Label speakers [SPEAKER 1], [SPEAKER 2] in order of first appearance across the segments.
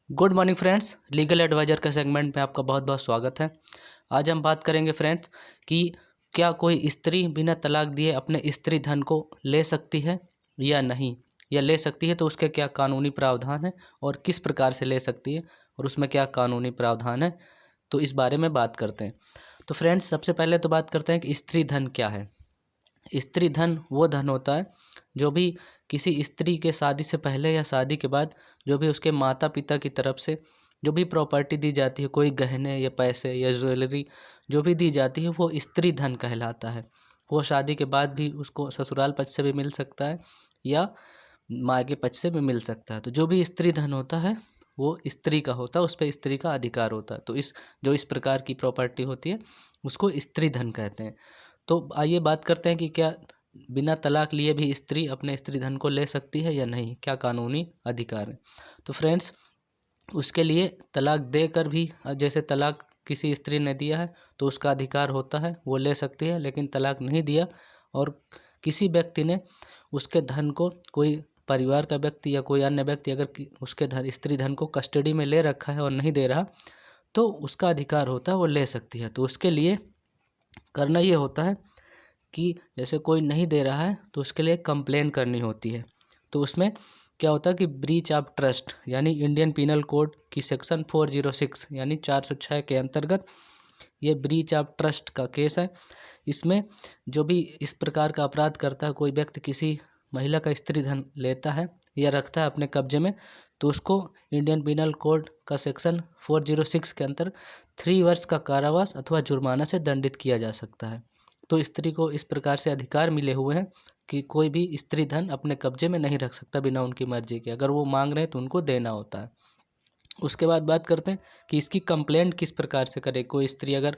[SPEAKER 1] Good morning friends, legal adviser के segment में आपका बहुत बहुत स्वागत है। आज हम बात करेंगे फ्रेंड्स कि क्या कोई स्त्री बिना तलाक दिए अपने स्त्री धन को ले सकती है या नहीं, या ले सकती है तो उसके क्या कानूनी प्रावधान है और किस प्रकार से ले सकती है और उसमें क्या कानूनी प्रावधान है, तो इस बारे में बात करते हैं। तो फ्रेंड्स, सबसे पहले तो बात करते हैं कि स्त्री धन क्या है। स्त्री धन वो धन होता है जो भी किसी स्त्री के शादी से पहले या शादी के बाद जो भी उसके माता पिता की तरफ से जो भी प्रॉपर्टी दी जाती है, कोई गहने या पैसे या ज्वेलरी जो भी दी जाती है, वो स्त्री धन कहलाता है। वो शादी के बाद भी उसको ससुराल पक्ष से भी मिल सकता है या मायके पक्ष से भी मिल सकता है। तो जो भी स्त्री धन होता है वो स्त्री का होता है, उस पर स्त्री का अधिकार होता है। तो इस प्रकार की प्रॉपर्टी होती है उसको स्त्री धन कहते हैं। तो आइए बात करते हैं कि क्या बिना तलाक लिए भी स्त्री अपने स्त्री धन को ले सकती है या नहीं, क्या कानूनी अधिकार है। तो फ्रेंड्स, उसके लिए तलाक देकर भी, जैसे तलाक किसी स्त्री ने दिया है तो उसका अधिकार होता है, वो ले सकती है। लेकिन तलाक नहीं दिया और किसी व्यक्ति ने उसके धन को, कोई परिवार का व्यक्ति या कोई अन्य व्यक्ति अगर उसके धन स्त्री धन को कस्टडी में ले रखा है और नहीं दे रहा, तो उसका अधिकार होता है, वो ले सकती है। तो उसके लिए करना ये होता है कि जैसे कोई नहीं दे रहा है तो उसके लिए कंप्लेन करनी होती है। तो उसमें क्या होता है कि ब्रीच ऑफ ट्रस्ट यानी इंडियन पीनल कोड की सेक्शन 406 यानी 406 के अंतर्गत ये ब्रीच ऑफ ट्रस्ट का केस है। इसमें जो भी इस प्रकार का अपराध करता है, कोई व्यक्ति किसी महिला का स्त्री धन लेता है या रखता है अपने कब्जे में, तो उसको इंडियन पीनल कोड का सेक्शन 406 के अंतर 3 वर्ष का कारावास अथवा जुर्माना से दंडित किया जा सकता है। तो स्त्री को इस प्रकार से अधिकार मिले हुए हैं कि कोई भी स्त्री धन अपने कब्जे में नहीं रख सकता बिना उनकी मर्जी के। अगर वो मांग रहे हैं तो उनको देना होता है। उसके बाद बात करते हैं कि इसकी कंप्लेंट किस प्रकार से करे। कोई स्त्री अगर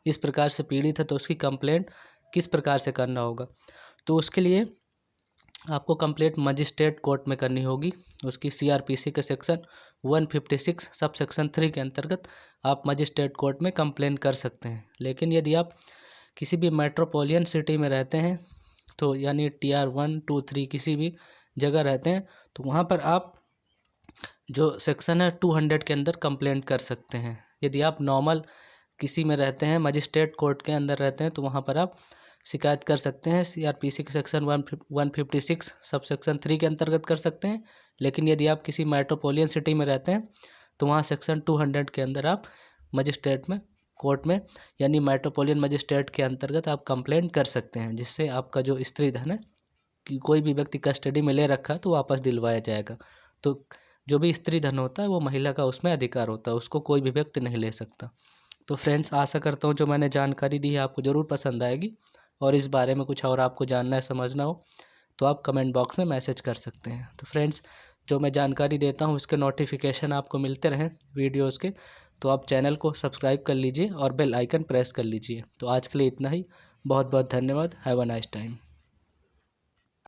[SPEAKER 1] इस प्रकार से पीड़ित है तो उसकी कंप्लेंट किस प्रकार से करना होगा। तो उसके लिए आपको कंप्लेंट मजिस्ट्रेट कोर्ट में करनी होगी। उसकी CRPC के सेक्शन 156 सब सेक्शन 3 के अंतर्गत आप मजिस्ट्रेट कोर्ट में कंप्लेंट कर सकते हैं। लेकिन यदि आप किसी भी मेट्रोपॉलिटन सिटी में रहते हैं, तो यानी TR 1, 2, 3 किसी भी जगह रहते हैं, तो वहाँ पर आप जो सेक्शन है 200 के अंदर कंप्लेंट कर सकते हैं। यदि आप नॉर्मल किसी में रहते हैं, मजिस्ट्रेट कोर्ट के अंदर रहते हैं, तो वहाँ पर आप शिकायत कर सकते हैं। CRPC के सेक्शन 156 सब सेक्शन 3 के अंतर्गत कर सकते हैं। लेकिन यदि आप किसी मेट्रोपॉलिटन सिटी में रहते हैं तो वहाँ सेक्शन 200 के अंदर आप मजिस्ट्रेट में, कोर्ट में यानी मेट्रोपॉलिटन मजिस्ट्रेट के अंतर्गत आप कंप्लेंट कर सकते हैं, जिससे आपका जो स्त्री धन है कि कोई भी व्यक्ति कस्टडी में ले रखा है तो वापस दिलवाया जाएगा। तो जो भी स्त्री धन होता है वो महिला का उसमें अधिकार होता है, उसको कोई भी व्यक्ति नहीं ले सकता। तो फ्रेंड्स, आशा करता हूँ जो मैंने जानकारी दी है आपको ज़रूर पसंद आएगी, और इस बारे में कुछ और आपको जानना है, समझना हो तो आप कमेंट बॉक्स में मैसेज कर सकते हैं। तो फ्रेंड्स, जो मैं जानकारी देता हूँ उसके नोटिफिकेशन आपको मिलते रहें वीडियोज़ के, तो आप चैनल को सब्सक्राइब कर लीजिए और बेल आइकन प्रेस कर लीजिए। तो आज के लिए इतना ही। बहुत बहुत धन्यवाद। Have a nice time.